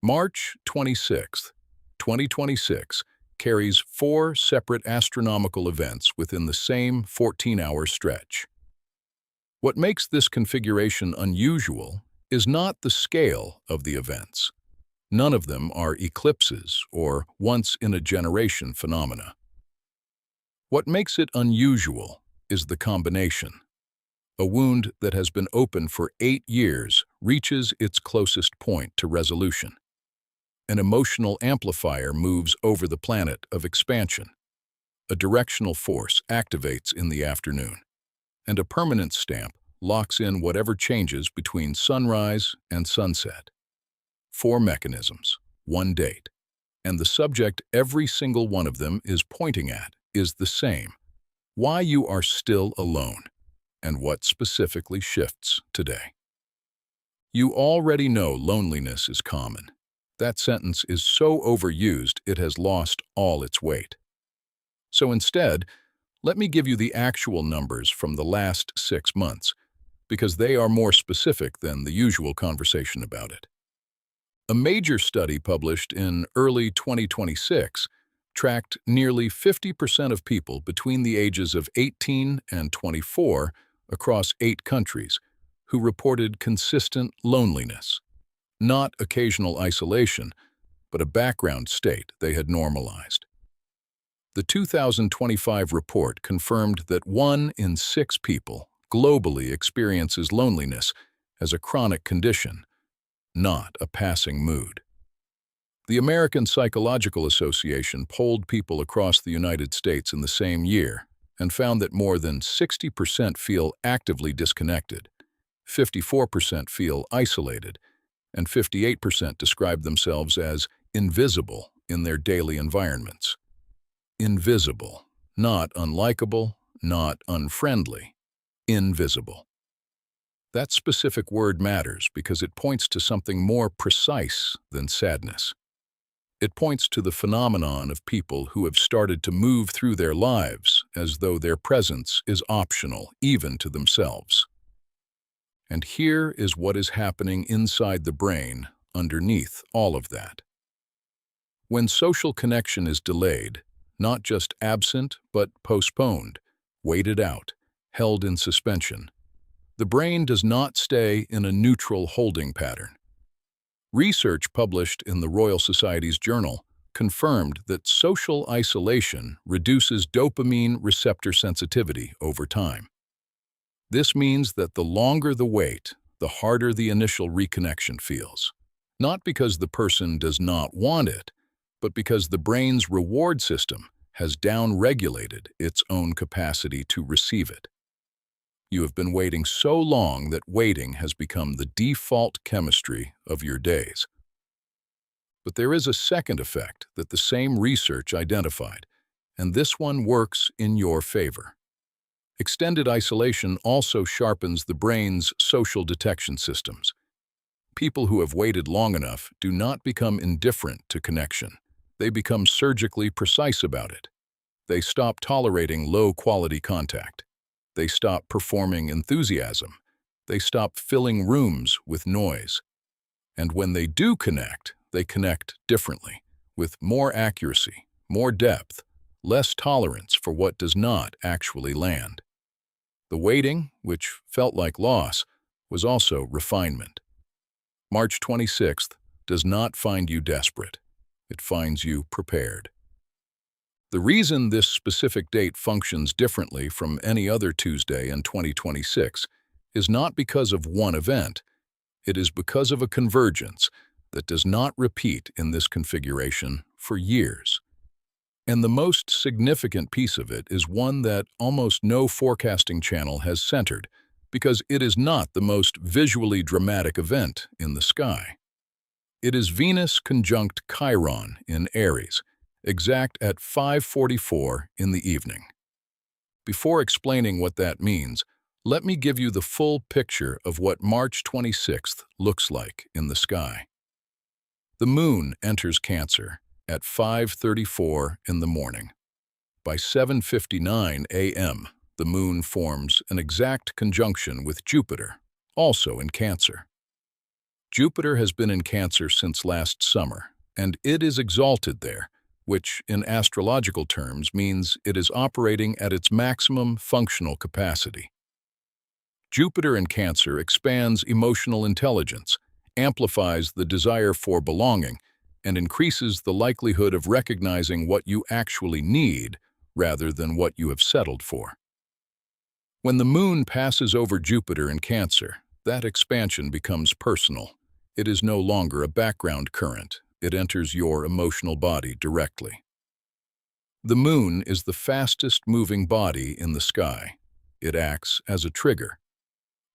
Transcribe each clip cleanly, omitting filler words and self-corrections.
March 26th, 2026 carries four separate astronomical events within the same 14-hour stretch. What makes this configuration unusual is not the scale of the events. None of them are eclipses or once-in-a-generation phenomena. What makes it unusual is the combination. A wound that has been open for 8 years reaches its closest point to resolution. An emotional amplifier moves over the planet of expansion. A directional force activates in the afternoon, and a permanent stamp locks in whatever changes between sunrise and sunset. 4 mechanisms, 1 date, and the subject every single one of them is pointing at is the same: why you are still alone, and what specifically shifts today. You already know loneliness is common. That sentence is so overused it has lost all its weight. So instead, let me give you the actual numbers from the last 6 months, because they are more specific than the usual conversation about it. A major study published in early 2026 tracked nearly 50% of people between the ages of 18 and 24 across 8 countries who reported consistent loneliness. Not occasional isolation, but a background state they had normalized. The 2025 report confirmed that 1 in 6 people globally experiences loneliness as a chronic condition, not a passing mood. The American Psychological Association polled people across the United States in the same year and found that more than 60% feel actively disconnected, 54% feel isolated, and 58% describe themselves as invisible in their daily environments. Invisible, not unlikable, not unfriendly. Invisible. That specific word matters because it points to something more precise than sadness. It points to the phenomenon of people who have started to move through their lives as though their presence is optional even to themselves. And here is what is happening inside the brain underneath all of that. When social connection is delayed, not just absent but postponed, waited out, held in suspension, the brain does not stay in a neutral holding pattern. Research published in the Royal Society's journal confirmed that social isolation reduces dopamine receptor sensitivity over time. This means that the longer the wait, the harder the initial reconnection feels. Not because the person does not want it, but because the brain's reward system has down-regulated its own capacity to receive it. You have been waiting so long that waiting has become the default chemistry of your days. But there is a second effect that the same research identified, and this one works in your favor. Extended isolation also sharpens the brain's social detection systems. People who have waited long enough do not become indifferent to connection. They become surgically precise about it. They stop tolerating low-quality contact. They stop performing enthusiasm. They stop filling rooms with noise. And when they do connect, they connect differently, with more accuracy, more depth, less tolerance for what does not actually land. The waiting, which felt like loss, was also refinement. March 26th does not find you desperate. It finds you prepared. The reason this specific date functions differently from any other Tuesday in 2026 is not because of one event. It is because of a convergence that does not repeat in this configuration for years. And the most significant piece of it is one that almost no forecasting channel has centered, because it is not the most visually dramatic event in the sky. It is Venus conjunct Chiron in Aries, exact at 5:44 in the evening. Before explaining what that means, let me give you the full picture of what March 26th looks like in the sky. The moon enters Cancer at 5:34 in the morning. By 7:59 a.m., the moon forms an exact conjunction with Jupiter, also in Cancer. Jupiter has been in Cancer since last summer, and it is exalted there, which in astrological terms means it is operating at its maximum functional capacity. Jupiter in Cancer expands emotional intelligence, amplifies the desire for belonging, and increases the likelihood of recognizing what you actually need rather than what you have settled for. When the Moon passes over Jupiter in Cancer, that expansion becomes personal. It is no longer a background current. It enters your emotional body directly. The Moon is the fastest moving body in the sky. It acts as a trigger.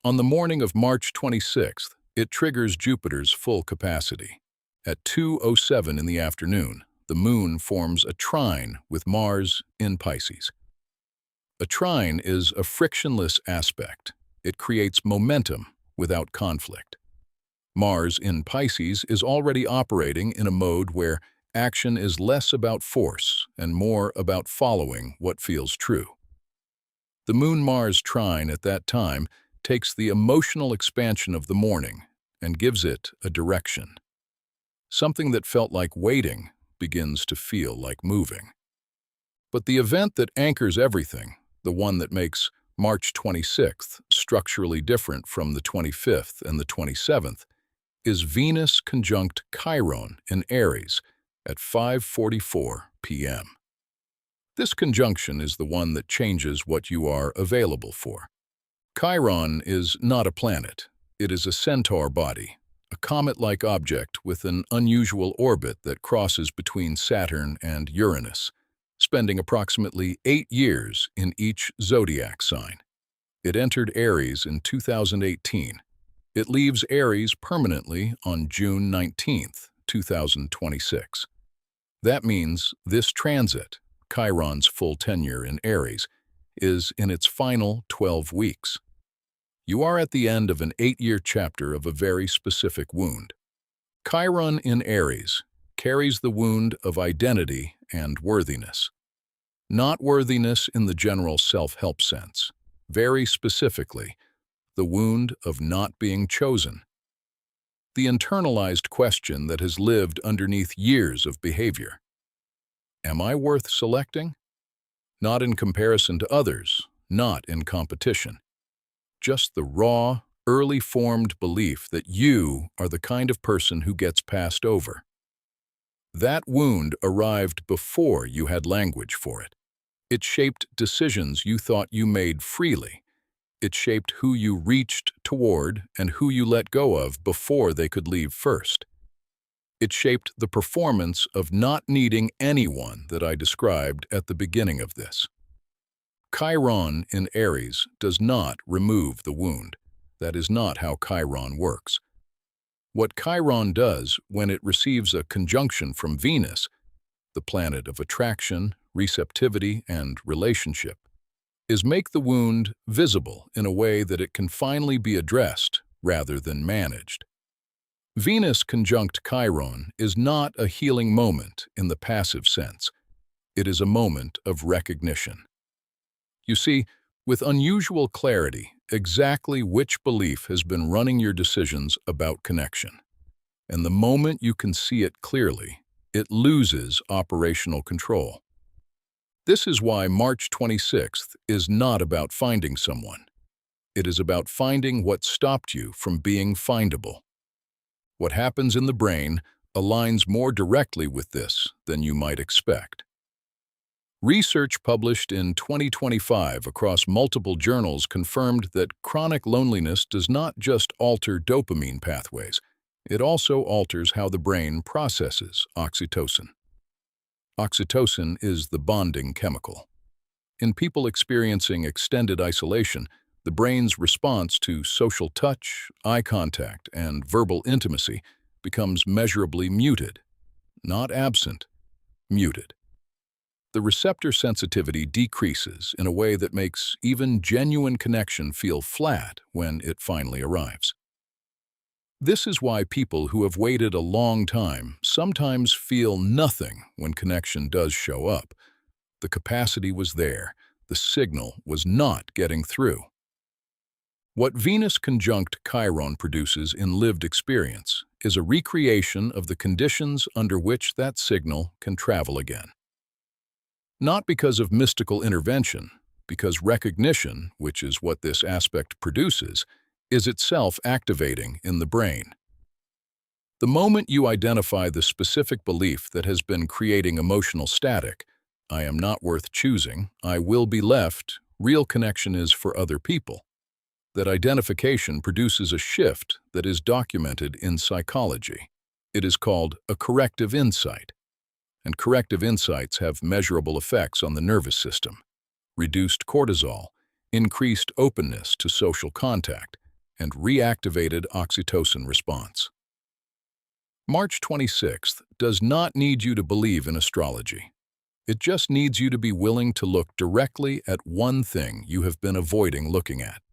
On the morning of March 26th, it triggers Jupiter's full capacity. At 2:07 in the afternoon, the Moon forms a trine with Mars in Pisces. A trine is a frictionless aspect. It creates momentum without conflict. Mars in Pisces is already operating in a mode where action is less about force and more about following what feels true. The Moon-Mars trine at that time takes the emotional expansion of the morning and gives it a direction. Something that felt like waiting begins to feel like moving. But the event that anchors everything, the one that makes March 26th structurally different from the 25th and the 27th, is Venus conjunct Chiron in Aries at 5:44 p.m. This conjunction is the one that changes what you are available for. Chiron is not a planet. It is a centaur body, a comet-like object with an unusual orbit that crosses between Saturn and Uranus, spending approximately 8 years in each zodiac sign. It entered Aries in 2018. It leaves Aries permanently on June 19, 2026. That means this transit, Chiron's full tenure in Aries, is in its final 12 weeks. You are at the end of an 8-year chapter of a very specific wound. Chiron in Aries carries the wound of identity and worthiness. Not worthiness in the general self-help sense. Very specifically, the wound of not being chosen. The internalized question that has lived underneath years of behavior. Am I worth selecting? Not in comparison to others, not in competition. Just the raw, early formed belief that you are the kind of person who gets passed over. That wound arrived before you had language for it. It shaped decisions you thought you made freely. It shaped who you reached toward and who you let go of before they could leave first. It shaped the performance of not needing anyone that I described at the beginning of this. Chiron in Aries does not remove the wound. That is not how Chiron works. What Chiron does when it receives a conjunction from Venus, the planet of attraction, receptivity, and relationship, is make the wound visible in a way that it can finally be addressed rather than managed. Venus conjunct Chiron is not a healing moment in the passive sense. It is a moment of recognition. You see, with unusual clarity, exactly which belief has been running your decisions about connection. And the moment you can see it clearly, it loses operational control. This is why March 26th is not about finding someone. It is about finding what stopped you from being findable. What happens in the brain aligns more directly with this than you might expect. Research published in 2025 across multiple journals confirmed that chronic loneliness does not just alter dopamine pathways, it also alters how the brain processes oxytocin. Oxytocin is the bonding chemical. In people experiencing extended isolation, the brain's response to social touch, eye contact, and verbal intimacy becomes measurably muted. Not absent, muted. The receptor sensitivity decreases in a way that makes even genuine connection feel flat when it finally arrives. This is why people who have waited a long time sometimes feel nothing when connection does show up. The capacity was there. The signal was not getting through. What Venus conjunct Chiron produces in lived experience is a recreation of the conditions under which that signal can travel again. Not because of mystical intervention, because recognition, which is what this aspect produces, is itself activating in the brain. The moment you identify the specific belief that has been creating emotional static, I am not worth choosing, I will be left, real connection is for other people. That identification produces a shift that is documented in psychology. It is called a corrective insight. And corrective insights have measurable effects on the nervous system. Reduced cortisol, increased openness to social contact, and reactivated oxytocin response. March 26th does not need you to believe in astrology. It just needs you to be willing to look directly at one thing you have been avoiding looking at.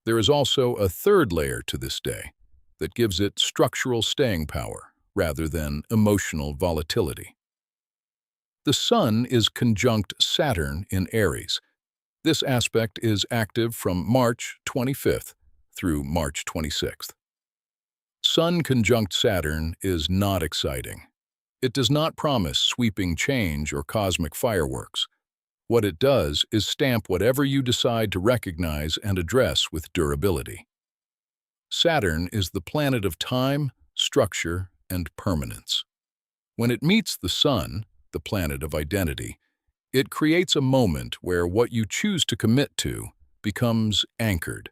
There is also a third layer to this day that gives it structural staying power rather than emotional volatility. The Sun is conjunct Saturn in Aries. This aspect is active from March 25th through March 26th. Sun conjunct Saturn is not exciting. It does not promise sweeping change or cosmic fireworks. What it does is stamp whatever you decide to recognize and address with durability. Saturn is the planet of time, structure, and permanence. When it meets the Sun, the planet of identity, it creates a moment where what you choose to commit to becomes anchored,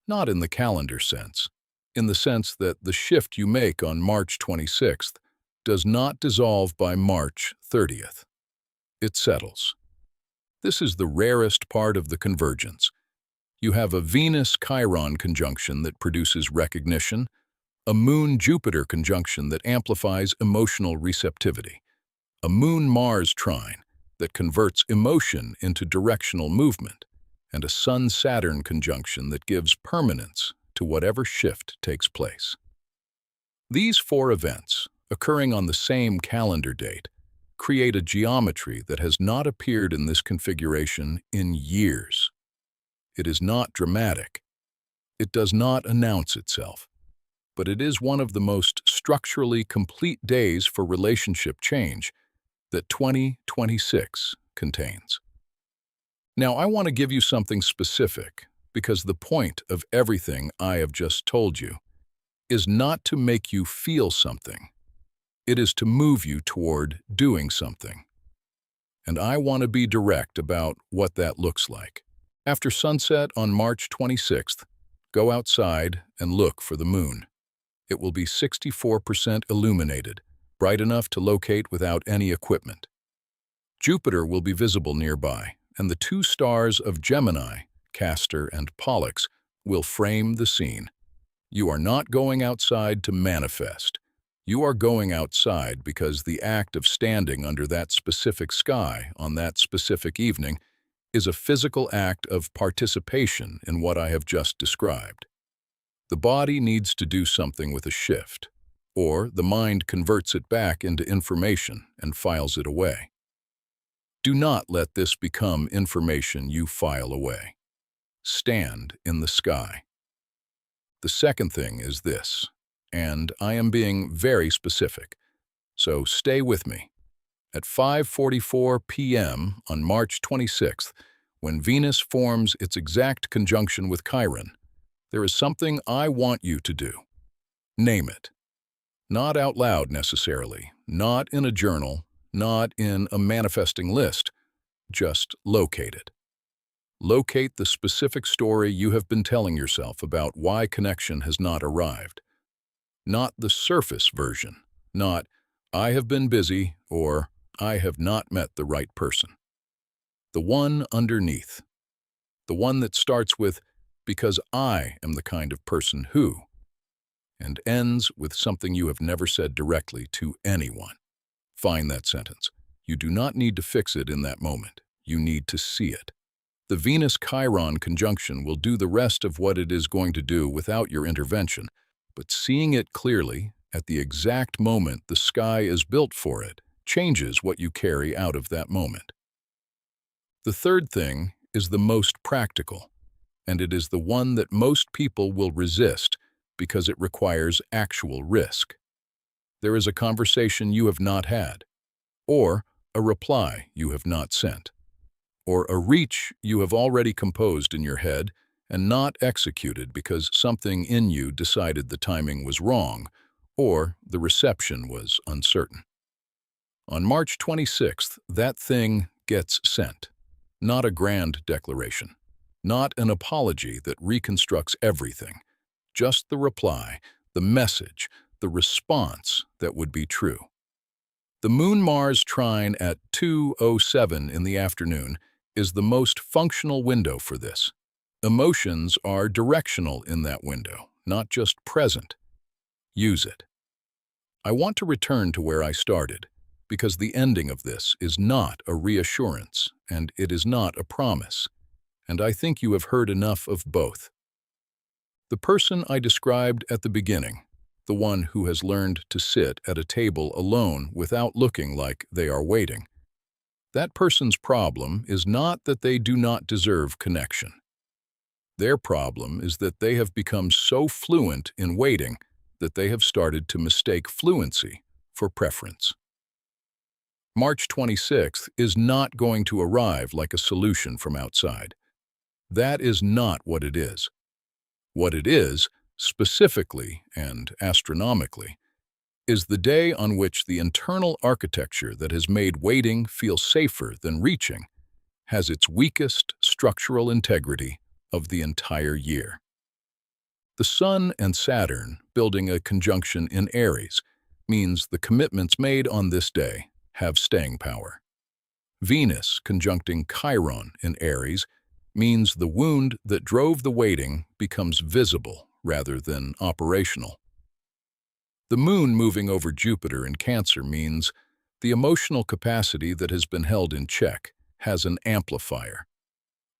not in the calendar sense, in the sense that the shift you make on March 26th does not dissolve by March 30th. It settles. This is the rarest part of the convergence. You have a Venus-Chiron conjunction that produces recognition, a Moon-Jupiter conjunction that amplifies emotional receptivity, a Moon-Mars trine that converts emotion into directional movement, and a Sun-Saturn conjunction that gives permanence to whatever shift takes place. These four events, occurring on the same calendar date, create a geometry that has not appeared in this configuration in years. It is not dramatic. It does not announce itself. But it is one of the most structurally complete days for relationship change that 2026 contains. Now, I want to give you something specific, because the point of everything I have just told you is not to make you feel something. It is to move you toward doing something. And I want to be direct about what that looks like. After sunset on March 26th, go outside and look for the moon. It will be 64% illuminated, bright enough to locate without any equipment. Jupiter will be visible nearby, and the two stars of Gemini, Castor and Pollux, will frame the scene. You are not going outside to manifest. You are going outside because the act of standing under that specific sky on that specific evening is a physical act of participation in what I have just described. The body needs to do something with a shift, or the mind converts it back into information and files it away. Do not let this become information you file away. Stand in the sky. The second thing is this, and I am being very specific, so stay with me. At 5:44 p.m. on March 26th, when Venus forms its exact conjunction with Chiron, there is something I want you to do. Name it. Not out loud necessarily, not in a journal, not in a manifesting list. Just locate it. Locate the specific story you have been telling yourself about why connection has not arrived. Not the surface version, not "I have been busy" or "I have not met the right person." The one underneath. The one that starts with "because I am the kind of person who," and ends with something you have never said directly to anyone. Find that sentence. You do not need to fix it in that moment. You need to see it. The Venus-Chiron conjunction will do the rest of what it is going to do without your intervention, but seeing it clearly, at the exact moment the sky is built for it, changes what you carry out of that moment. The third thing is the most practical. and it is the one that most people will resist because it requires actual risk. There is a conversation you have not had, or a reply you have not sent, or a reach you have already composed in your head and not executed because something in you decided the timing was wrong or the reception was uncertain. On March 26th, that thing gets sent. Not a grand declaration, not an apology that reconstructs everything, just the reply, the message, the response that would be true. The Moon-Mars trine at 2:07 in the afternoon is the most functional window for this. Emotions are directional in that window, not just present. Use it. I want to return to where I started, because the ending of this is not a reassurance, and it is not a promise, and I think you have heard enough of both. The person I described at the beginning, the one who has learned to sit at a table alone without looking like they are waiting, that person's problem is not that they do not deserve connection. Their problem is that they have become so fluent in waiting that they have started to mistake fluency for preference. March 26th is not going to arrive like a solution from outside. That is not what it is. What it is, specifically and astronomically, is the day on which the internal architecture that has made waiting feel safer than reaching has its weakest structural integrity of the entire year. The Sun and Saturn building a conjunction in Aries means the commitments made on this day have staying power. Venus conjuncting Chiron in Aries means the wound that drove the waiting becomes visible rather than operational. The Moon moving over Jupiter in Cancer means the emotional capacity that has been held in check has an amplifier.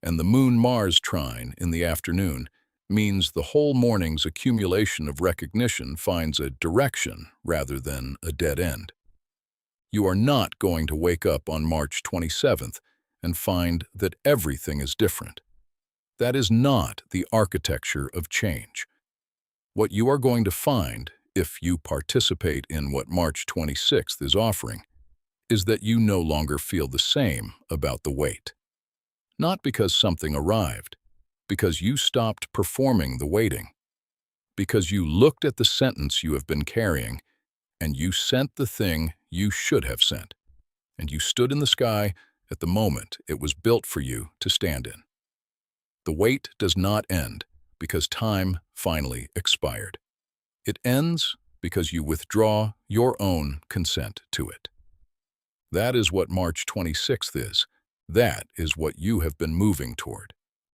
And the Moon-Mars trine in the afternoon means the whole morning's accumulation of recognition finds a direction rather than a dead end. You are not going to wake up on March 27th and find that everything is different. That is not the architecture of change. What you are going to find, if you participate in what March 26th is offering, is that you no longer feel the same about the wait. Not because something arrived, because you stopped performing the waiting, because you looked at the sentence you have been carrying and you sent the thing you should have sent, and you stood in the sky at the moment it was built for you to stand in. The wait does not end because time finally expired. It ends because you withdraw your own consent to it. That is what March 26th is. That is what you have been moving toward.